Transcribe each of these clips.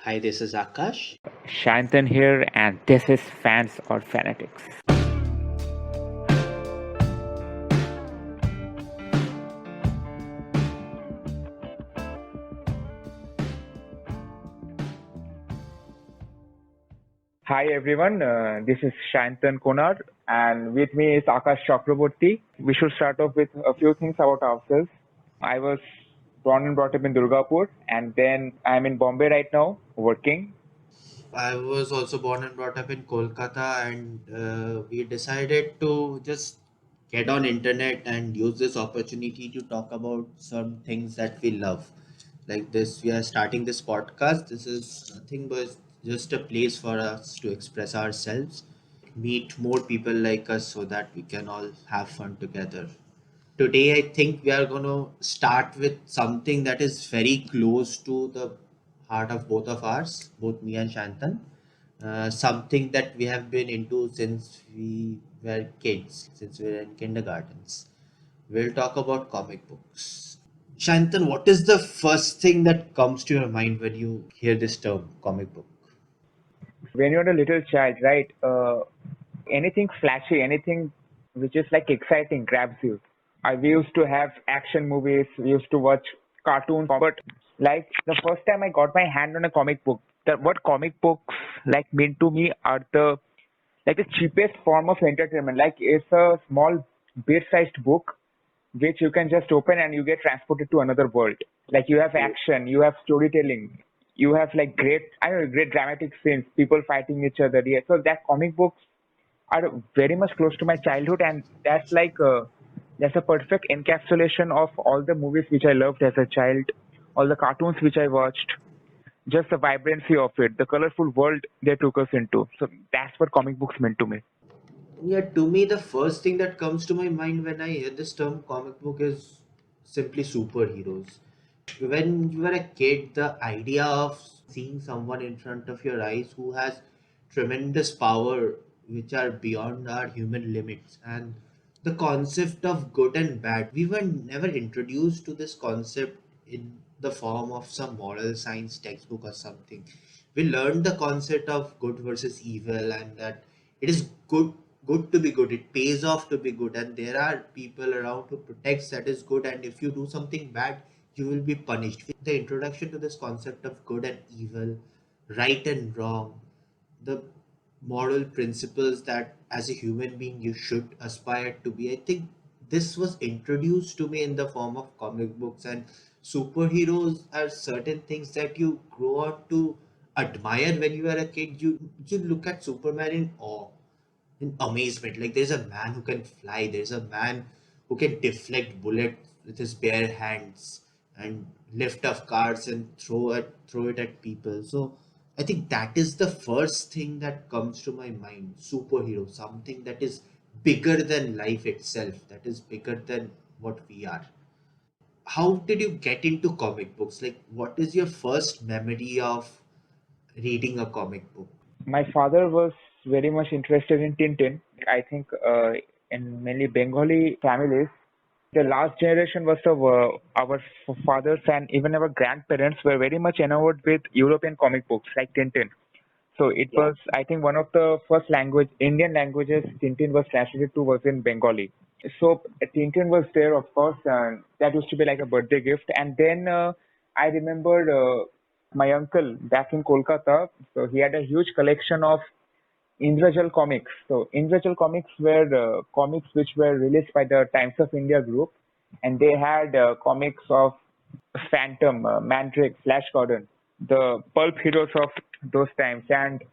Hi, this is Akash. Sayantan here, and this is Fans or Fanatics. Hi everyone, this is Shantan Konar and with me is Akash Chakraborty. We should start off with a few things about ourselves. I was born and brought up in Durgapur and then I'm in Bombay right now working. I was also born and brought up in Kolkata, and we decided to just get on internet and use this opportunity to talk about some things that we love. Like this, we are starting this podcast. This is nothing but just a place for us to express ourselves, meet more people like us, so that we can all have fun together. Today, I think we are going to start with something that is very close to the heart of both of ours, both me and Shantan. Something that we have been into since we were kids, since we were in kindergartens. We'll talk about comic books. Shantan, what is the first thing that comes to your mind when you hear this term, comic book? When you're a little child, right, anything flashy, anything which is like exciting grabs you. We used to have action movies, we used to watch cartoons, but like the first time I got my hand on a comic book, what comic books like mean to me are the cheapest form of entertainment. Like it's a small bit-sized book which you can just open and you get transported to another world. Like you have action, you have storytelling, you have like great dramatic scenes, people fighting each other. Yeah, so that comic books are very much close to my childhood, and that's a perfect encapsulation of all the movies which I loved as a child, all the cartoons which I watched, just the vibrancy of it, the colorful world they took us into. So that's what comic books meant to me. Yeah, to me, the first thing that comes to my mind when I hear this term comic book is simply superheroes. When you were a kid, the idea of seeing someone in front of your eyes who has tremendous power which are beyond our human limits, and the concept of good and bad, we were never introduced to this concept in the form of some moral science textbook or something. We learned the concept of good versus evil, and that it is good to be good, it pays off to be good, and there are people around who protects that is good, and if you do something bad, you will be punished. The introduction to this concept of good and evil, right and wrong, the moral principles that as a human being you should aspire to be, I think this was introduced to me in the form of comic books. And superheroes are certain things that you grow up to admire. When you are a kid, you look at Superman in awe, in amazement. Like there's a man who can fly, there's a man who can deflect bullets with his bare hands and lift up cars and throw it at people. So I think that is the first thing that comes to my mind. Superhero, something that is bigger than life itself, that is bigger than what we are. How did you get into comic books? Like, what is your first memory of reading a comic book? My father was very much interested in Tintin. I think in mainly Bengali families, the last generation was of our fathers and even our grandparents were very much enamored with European comic books like Tintin. So it was, I think, one of the first Indian languages Tintin was translated to was in Bengali. So Tintin was there, of course, and that used to be like a birthday gift. And then I remembered my uncle back in Kolkata. So he had a huge collection of Indrajal comics. So Indrajal comics were comics which were released by the Times of India group, and they had comics of Phantom, Mandrake, Flash Gordon, the pulp heroes of those times, and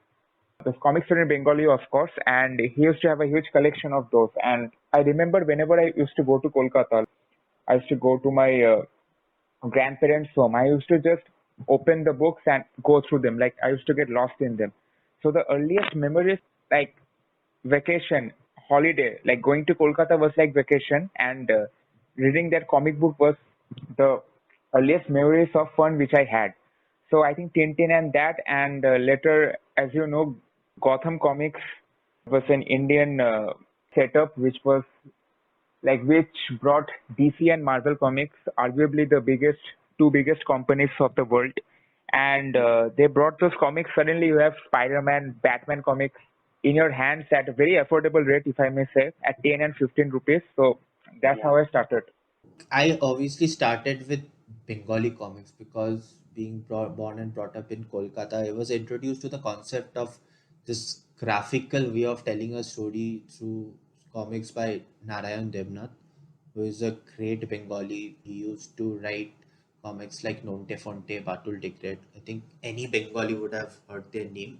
the comics were in Bengali, of course. And he used to have a huge collection of those. And I remember whenever I used to go to Kolkata, I used to go to my grandparents' home. I used to just open the books and go through them. Like I used to get lost in them. So the earliest memories, like vacation, holiday, like going to Kolkata was like vacation, and reading that comic book was the earliest memories of fun which I had. So I think Tintin and that, and later, as you know, Gotham Comics was an Indian setup which brought DC and Marvel Comics, arguably the two biggest companies of the world. and they brought those comics. Suddenly, you have Spider-Man, Batman comics in your hands at a very affordable rate, if I may say, at 10 and 15 rupees. So that's how I started. I obviously started with Bengali comics because born and brought up in Kolkata, I was introduced to the concept of this graphical way of telling a story through comics by Narayan Devnath, who is a great Bengali. He used to write comics like Nonte Fonte, Batul Decret. I think any Bengali would have heard their name.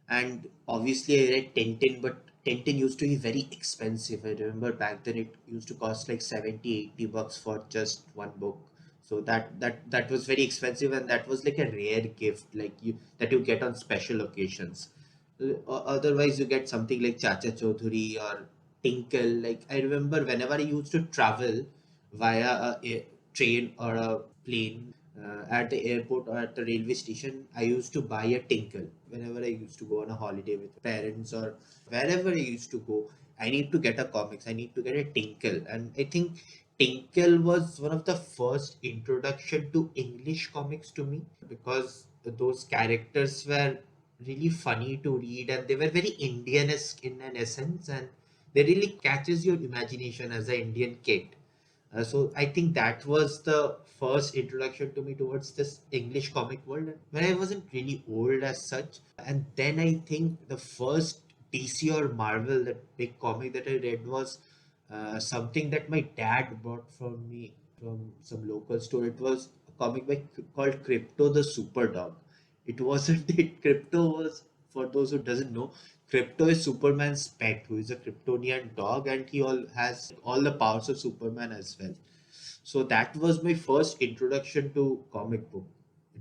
And obviously I read Tintin, but Tintin used to be very expensive. I remember back then it used to cost like 70, 80 bucks for just one book. So that was very expensive, and that was like a rare gift, like you get on special occasions. Otherwise you get something like Chacha Chaudhary or Tinkle. Like I remember whenever I used to travel via a train or a plane, at the airport or at the railway station, I used to buy a Tinkle. Whenever I used to go on a holiday with parents or wherever I used to go, I need to get a comics. I need to get a Tinkle, and I think Tinkle was one of the first introduction to English comics to me, because those characters were really funny to read and they were very Indian-esque in an essence, and they really catches your imagination as an Indian kid. So I think that was the first introduction to me towards this English comic world when I wasn't really old as such. And then I think the first DC or Marvel, that big comic that I read, was something that my dad bought from me from some local store. It was a comic called Krypto the Super Dog. It wasn't it. Krypto was, for those who doesn't know, Krypto is Superman's pet, who is a Kryptonian dog, and he all has all the powers of Superman as well. So that was my first introduction to comic book,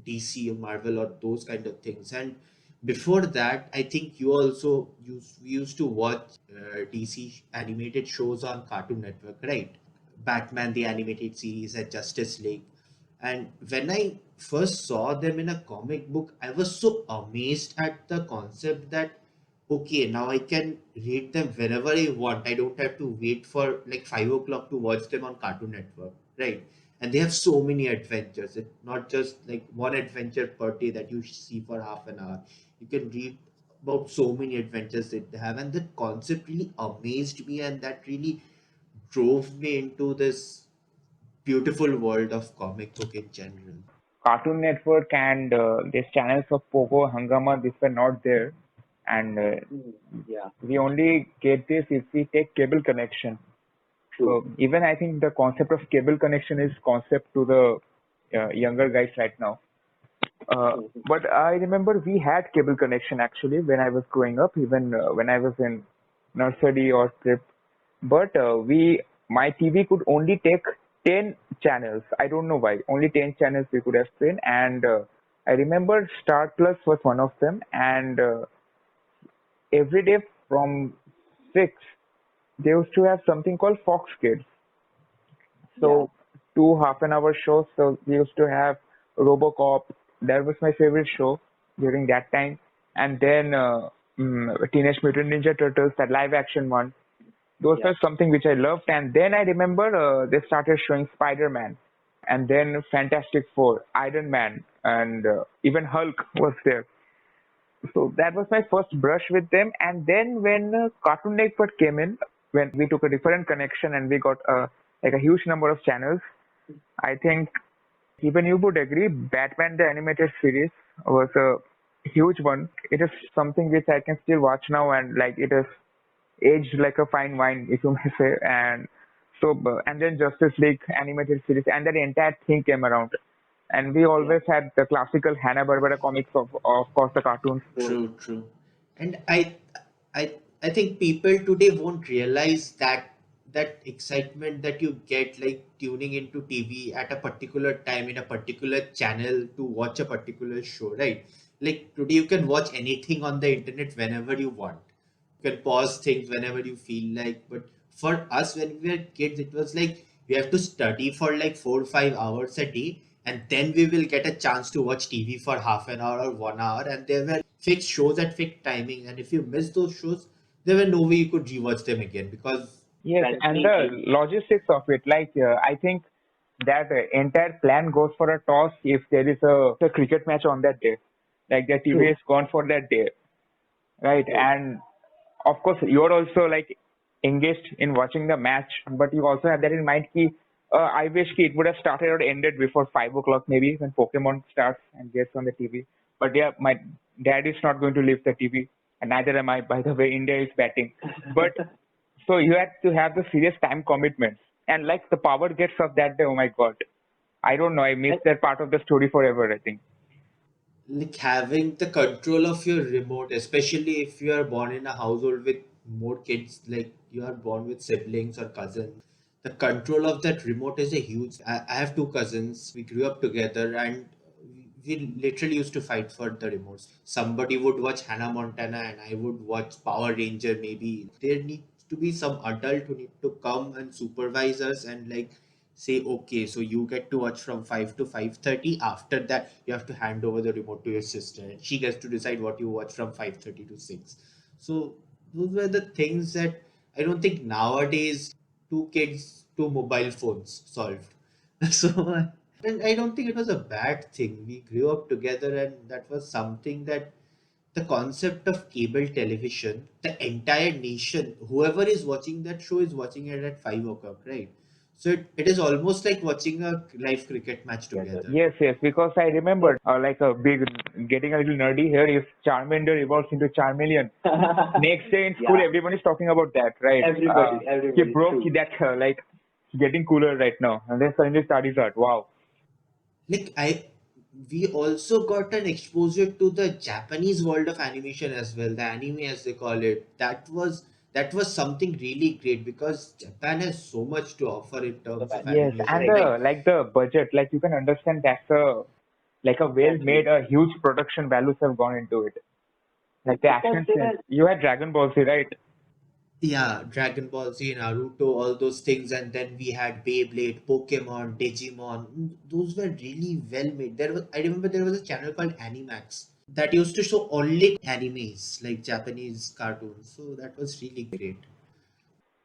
DC or Marvel or those kind of things. And before that, I think you also used to watch DC animated shows on Cartoon Network, right? Batman the animated series and Justice League. And when I first saw them in a comic book, I was so amazed at the concept that okay, now I can read them whenever I want. I don't have to wait for like 5 o'clock to watch them on Cartoon Network, right? And they have so many adventures. It's not just like one adventure per day that you see for half an hour. You can read about so many adventures that they have, and that concept really amazed me, and that really drove me into this beautiful world of comic book in general. Cartoon Network and these channels of Pogo, Hangama, these were not there, and we only get this if we take cable connection. So even I think the concept of cable connection is concept to the younger guys right now. But I remember we had cable connection actually when I was growing up, even when I was in nursery or prep. But my TV could only take 10 channels. I don't know why. Only 10 channels we could have seen. And I remember Star Plus was one of them. And every day from 6, they used to have something called Fox Kids. So two half an hour shows. So we used to have RoboCop. That was my favorite show during that time. And then Teenage Mutant Ninja Turtles, that live action one. Those were something which I loved. And then I remember they started showing Spider-Man, and then Fantastic Four, Iron Man, and even Hulk was there. So that was my first brush with them. And then when Cartoon Network came in, when we took a different connection and we got like a huge number of channels, I think even you would agree, Batman the animated series was a huge one. It is something which I can still watch now, and like it is aged like a fine wine, if you may say. And so, and then Justice League animated series, and then the entire thing came around. And we always had the classical Hanna Barbera comics of course, the cartoons. True, true. And I think people today won't realize that excitement that you get like tuning into TV at a particular time in a particular channel to watch a particular show, right? Like today you can watch anything on the internet whenever you want. You can pause things whenever you feel like. But for us, when we were kids, it was like we have to study for like 4 or 5 hours a day, and then we will get a chance to watch TV for half an hour or 1 hour. And there were fixed shows at fixed timing, and if you missed those shows, there were no way you could rewatch them again because Yes, and the logistics of it, like I think that entire plan goes for a toss if there is a cricket match on that day. Like the TV True. is gone for that day, right? True. And of course, you're also like engaged in watching the match, but you also have that in mind. Ki, I wish ki it would have started or ended before 5 o'clock, maybe when Pokemon starts and gets on the TV. But yeah, my dad is not going to leave the TV, and neither am I. By the way, India is batting, but so you had to have the serious time commitments, and like the power gets off that day. Oh my God, I don't know. I And missed that part of the story forever, I think. Like having the control of your remote, especially if you are born in a household with more kids, like you are born with siblings or cousins, the control of that remote is a huge. I have two cousins. We grew up together, and we literally used to fight for the remotes. Somebody would watch Hannah Montana, and I would watch Power Ranger. Maybe there needs to be some adult who need to come and supervise us and like say, okay, so you get to watch from 5 to 5:30. After that, you have to hand over the remote to your sister, and she gets to decide what you watch from 5:30 to 6. So those were the things that I don't think nowadays two kids, two mobile phones solved. So, and I don't think it was a bad thing. We grew up together, and that was something that the concept of cable television, the entire nation, whoever is watching that show is watching it at 5 o'clock, right? So it is almost like watching a live cricket match together. together. Yes, yes, because I remembered like a big getting a little nerdy here. If Charmander evolves into Charmeleon, next day in school Yeah. everyone is talking about that, right? Ki Everybody, bro, true. ki that like getting cooler right now, and then suddenly studies art. Wow. Like we also got an exposure to the Japanese world of animation as well, the anime as they call it. That was something really great because Japan has so much to offer in terms of Yes, animation. and Correct. like the budget, like you can understand that's a like a well Exactly. made, a huge production values have gone into it. Like the Because action they scenes. were, You had Dragon Ball Z, right? Yeah, Dragon Ball Z, Naruto, all those things, and then we had Beyblade, Pokemon, Digimon. Those were really well made. I remember there was a channel called Animax that used to show only animes, like Japanese cartoons. So that was really great.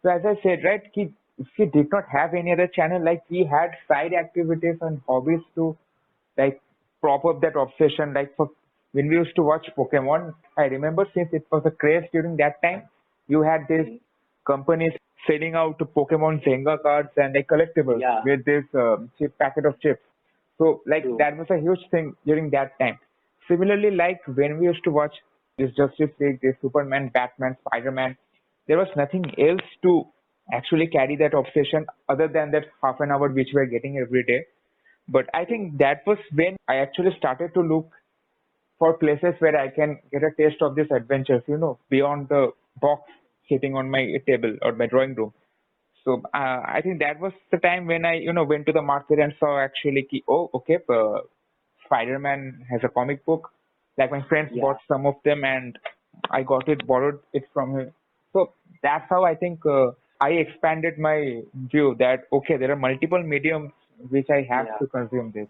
So as I said, right, we did not have any other channel. Like we had side activities and hobbies to like prop up that obsession. Like for when we used to watch Pokemon, I remember since it was a craze during that time, you had these companies selling out Pokemon Zenga cards and like collectibles yeah, with this chip packet of chips. So like true. that was a huge thing during that time. Similarly, like when we used to watch this Justice League, this Superman, Batman, Spider-Man, there was nothing else to actually carry that obsession other than that half an hour which we are getting every day. But I True. think that was when I actually started to look for places where I can get a taste of these adventures, beyond the box sitting on my table or my drawing room. So I think that was the time when I, went to the market and saw actually, oh, okay, Spider-Man has a comic book. Like my friends Yeah. bought some of them and I borrowed it from him. So that's how I think I expanded my view that, okay, there are multiple mediums which I have Yeah. to consume this.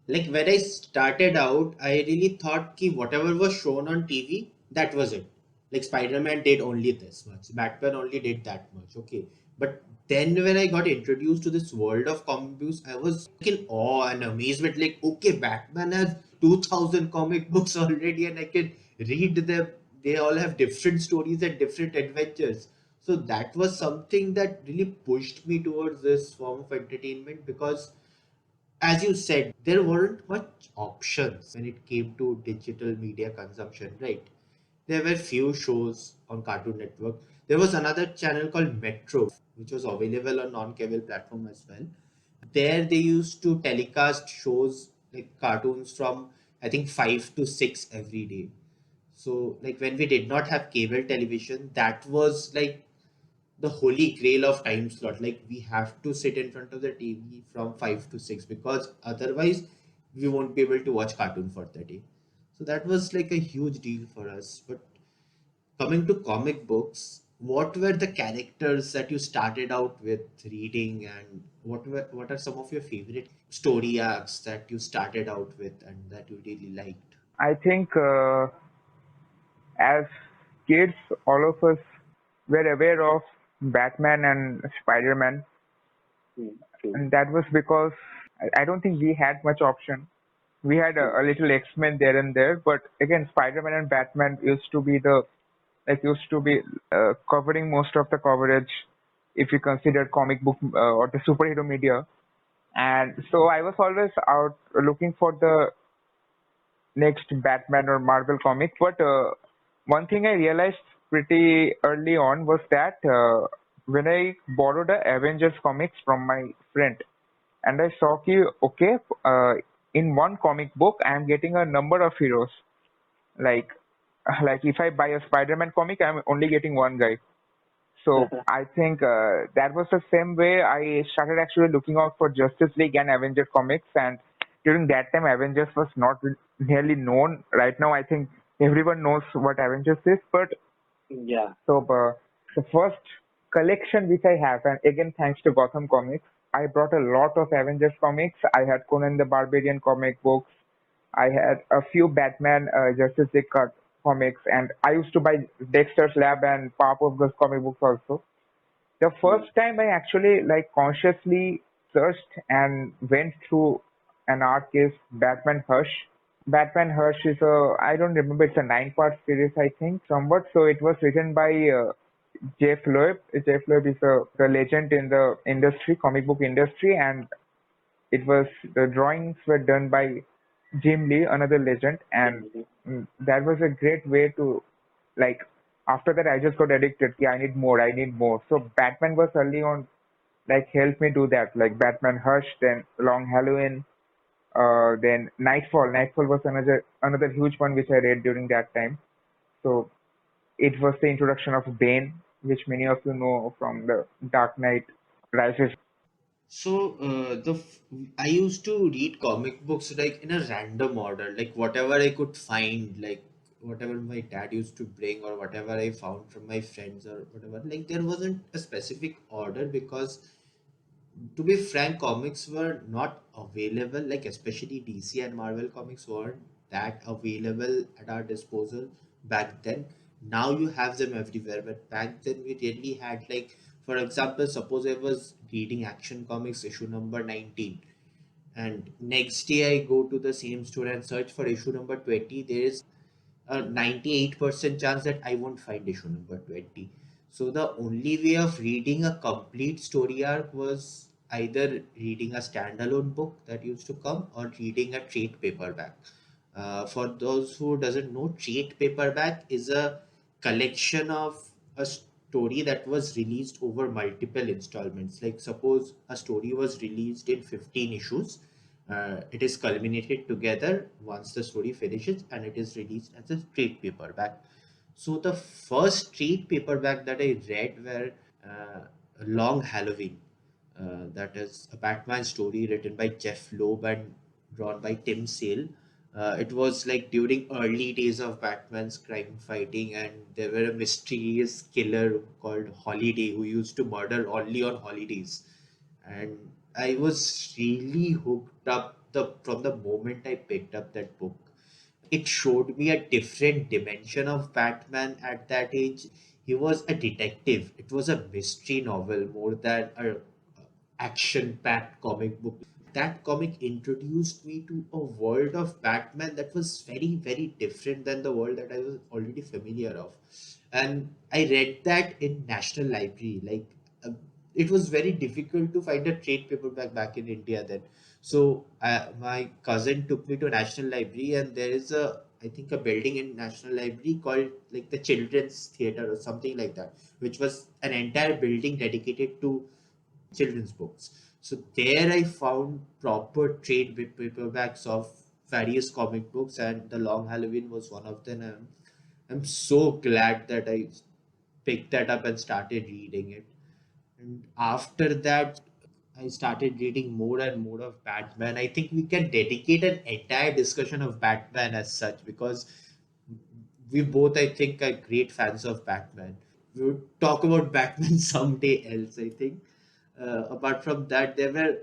Like when I started out, I really thought ki whatever was shown on TV, that was it. Like Spider-Man did only this much, Batman only did that much. Okay. But then when I got introduced to this world of comic books, I was in awe and amazement. Like, okay, Batman has 2000 comic books already and I can read them. They all have different stories and different adventures. So that was something that really pushed me towards this form of entertainment because as you said, there weren't much options when it came to digital media consumption, right? There were few shows on Cartoon Network. There was another channel called Metro, which was available on non-cable platform as well. There they used to telecast shows like cartoons from I think 5 to 6 every day. So like when we did not have cable television, that was like the holy grail of time slot. Like we have to sit in front of the TV from 5 to 6 because otherwise we won't be able to watch cartoon for the day. So that was like a huge deal for us. But coming to comic books, what were the characters that you started out with reading, and what are some of your favorite story arcs that you started out with and that you really liked? I think as kids, all of us were aware of Batman and Spider-Man. Hmm. and that was because I don't think we had much option. We had a little X-Men there and there, but again, Spider-Man and Batman used to be covering most of the coverage if you consider comic book or the superhero media. And so I was always out looking for the next Batman or Marvel comic. But one thing I realized pretty early on was that when I borrowed a Avengers comics from my friend, and I saw कि okay, uh, in one comic book I am getting a number of heroes. Like like if I buy a Spider-Man comic, I'm only getting one guy. So I think that was the same way I started actually looking out for Justice League and Avengers comics. And during that time, Avengers was not nearly known. Right now, I think everyone knows what Avengers is. But so the first collection which I have, and again thanks to Gotham Comics, I brought a lot of Avengers comics. I had Conan the Barbarian comic books. I had a few Batman Justice League comics, and I used to buy Dexter's Lab and Powerpuff Girls comic books also. The first time I actually like consciously searched and went through an arc is Batman Hush. Batman Hush is a, I don't remember, it's a 9-part series, I think, somewhat. So it was written by Jeff Loeb. Jeff Loeb is a legend in the industry, comic book industry, and it was the drawings were done by Jim Lee, another legend, and that was a great way to like. After that, I just got addicted. Yeah, I need more. I need more. So Batman was early on, like helped me do that. Like Batman Hush, then Long Halloween, then Nightfall. Nightfall was another huge one which I read during that time. So it was the introduction of Bane, which many of you know from the Dark Knight Rises. So I used to read comic books like in a random order, like whatever I could find, like whatever my dad used to bring or whatever I found from my friends or whatever. Like there wasn't a specific order because to be frank, comics were not available, like especially DC and Marvel comics weren't that available at our disposal back then. Now you have them everywhere, but back then we really had, like, for example, suppose I was reading Action Comics issue number 19, and next day I go to the same store and search for issue number 20, there is a 98% chance that I won't find issue number 20. So the only way of reading a complete story arc was either reading a standalone book that used to come or reading a trade paperback. For those who doesn't know, trade paperback is a collection of a story that was released over multiple installments. Like suppose a story was released in 15 issues, it is culminated together once the story finishes and it is released as a trade paperback. So the first trade paperback that I read were Long Halloween. That is a Batman story written by Jeff Loeb and drawn by Tim Sale. It was like during early days of Batman's crime fighting, and there were a mysterious killer called Holiday who used to murder only on holidays. And I was really hooked up the from the moment I picked up that book. It showed me a different dimension of Batman at that age. He was a detective. It was a mystery novel more than a action-packed comic book. That comic introduced me to a world of Batman that was very, very different than the world that I was already familiar of. And I read that in National Library. Like, it was very difficult to find a trade paperback back in India then. So my cousin took me to National Library, and there is I think a building in National Library called like the Children's Theater or something like that, which was an entire building dedicated to children's books. So there I found proper trade paperbacks of various comic books, and The Long Halloween was one of them. I'm so glad that I picked that up and started reading it. And after that, I started reading more and more of Batman. I think we can dedicate an entire discussion of Batman as such because we both, I think, are great fans of Batman. We would talk about Batman someday else, I think. Apart from that, there were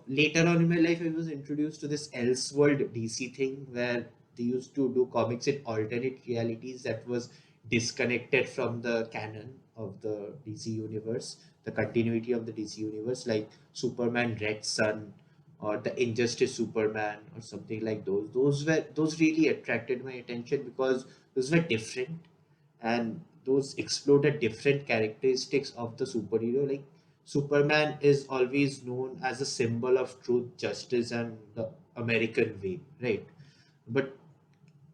later on in my life, I was introduced to this Elseworld DC thing where they used to do comics in alternate realities that was disconnected from the canon of the DC universe. the continuity of the DC universe, like Superman Red Sun or the Injustice Superman or something like those. Those really attracted my attention because those were different, and those explore the different characteristics of the superhero. Like Superman is always known as a symbol of truth, justice, and the American way, right? But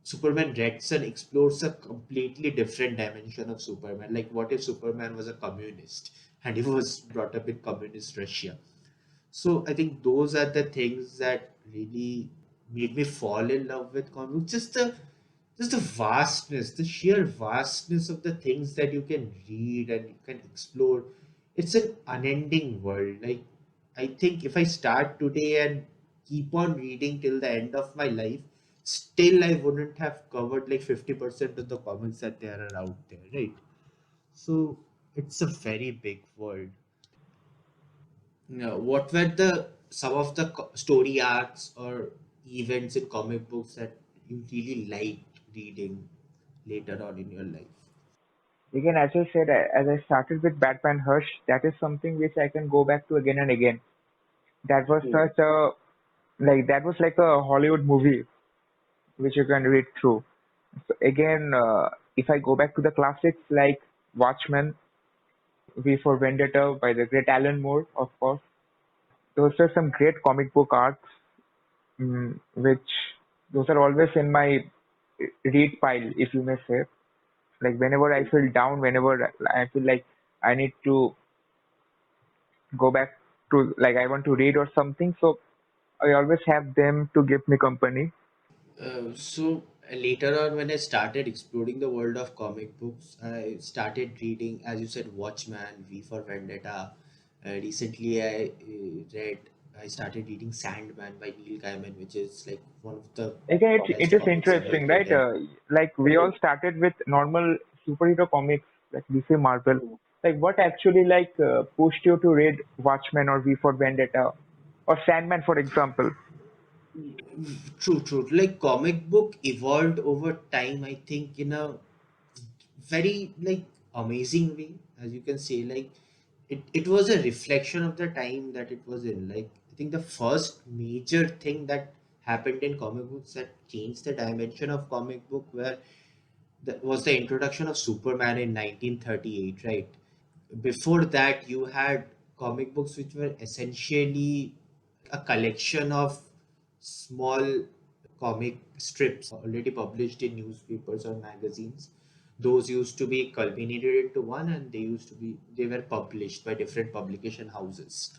Superman Red Son explores a completely different dimension of Superman. Like, what if Superman was a communist and he was brought up in communist Russia? So I think those are the things that really made me fall in love with comics. Just the vastness, the sheer vastness of the things that you can read and you can explore. It's an unending world. Like, I think if I start today and keep on reading till the end of my life, still I wouldn't have covered like 50% of the comics that there are out there, right? So it's a very big world. Now, what were the some of the story arcs or events in comic books that you really liked reading later on in your life? Again, as I said, as I started with Batman Hush, that is something which I can go back to again and again. That was such a that was like a Hollywood movie which you can read through. So again, if I go back to the classics like Watchmen, V for Vendetta by the great Alan Moore, of course, those are some great comic book arcs, which those are always in my read pile, if you may say. Like whenever I feel down, whenever I feel like I need to go back to like I want to read or something, so I always have them to give me company. So later on, when I started exploring the world of comic books, I started reading, as you said, Watchman, V for Vendetta. Recently, I started reading Sandman by Neil Gaiman, which is like one of the Again, it best is comics ever interesting, right? written. Like we all started with normal superhero comics like DC, Marvel. Like what actually pushed you to read Watchmen or V for Vendetta or Sandman, for example? True, true. Like comic book evolved over time, I think, in a very like amazing way, as you can say. Like it was a reflection of the time that it was in. Like I think the first major thing that happened in comic books that changed the dimension of comic book was the introduction of Superman in 1938, right? Before that, you had comic books which were essentially a collection of small comic strips already published in newspapers or magazines. Those used to be culminated into one, and they were published by different publication houses.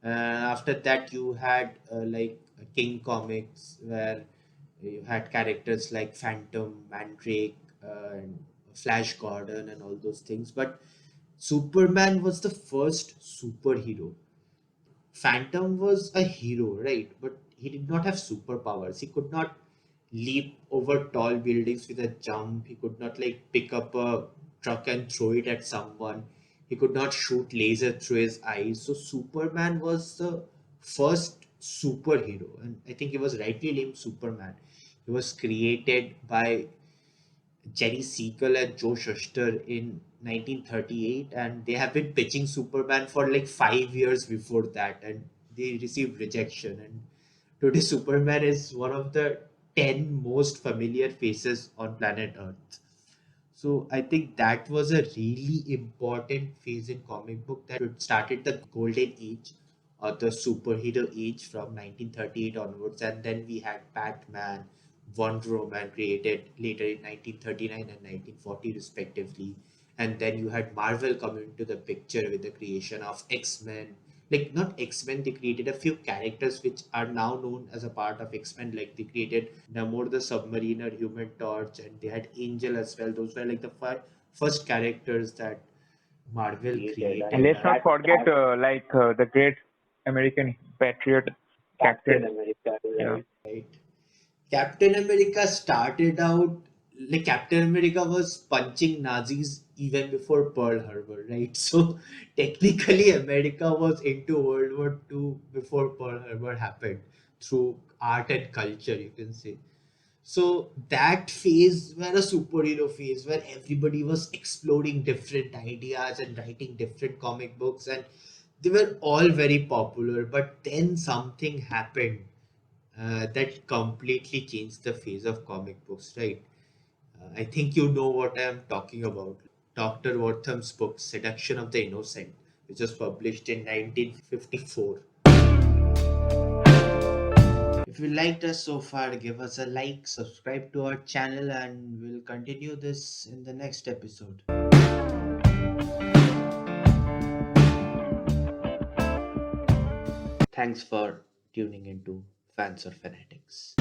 After that, you had like King Comics, where you had characters like Phantom, Mandrake, and Flash Gordon, and all those things. But Superman was the first superhero. Phantom was a hero, right? But he did not have superpowers. He could not leap over tall buildings with a jump. He could not like pick up a truck and throw it at someone. He could not shoot laser through his eyes. So Superman was the first superhero, and I think he was rightly named Superman. He was created by Jerry Siegel and Joe Shuster in 1938, and they have been pitching Superman for like 5 years before that, and they received rejection. And today, Superman is one of the 10 most familiar faces on planet Earth. So I think that was a really important phase in comic book that started the golden age or the superhero age from 1938 onwards, and then we had Batman, Wonder Woman created later in 1939 and 1940 respectively, and then you had Marvel come into the picture with the creation of X-Men. Like not X-Men, they created a few characters which are now known as a part of X-Men. Like they created Namor the Submariner, Human Torch, and they had Angel as well. Those were like the first characters that Marvel And created. let's not And forget the great American patriot Captain. Yeah. right, Captain America started out like Captain America was punching Nazis even before Pearl Harbor, right? So technically, America was into World War II before Pearl Harbor happened through art and culture, you can say. So that phase were a superhero phase where everybody was exploring different ideas and writing different comic books, and they were all very popular. But then something happened that completely changed the phase of comic books, right? I think you know what I am talking about. Dr. Wortham's book, Seduction of the Innocent, which was published in 1954. If you liked us so far, give us a like, subscribe to our channel, and we'll continue this in the next episode. Thanks for tuning into Fans or Fanatics.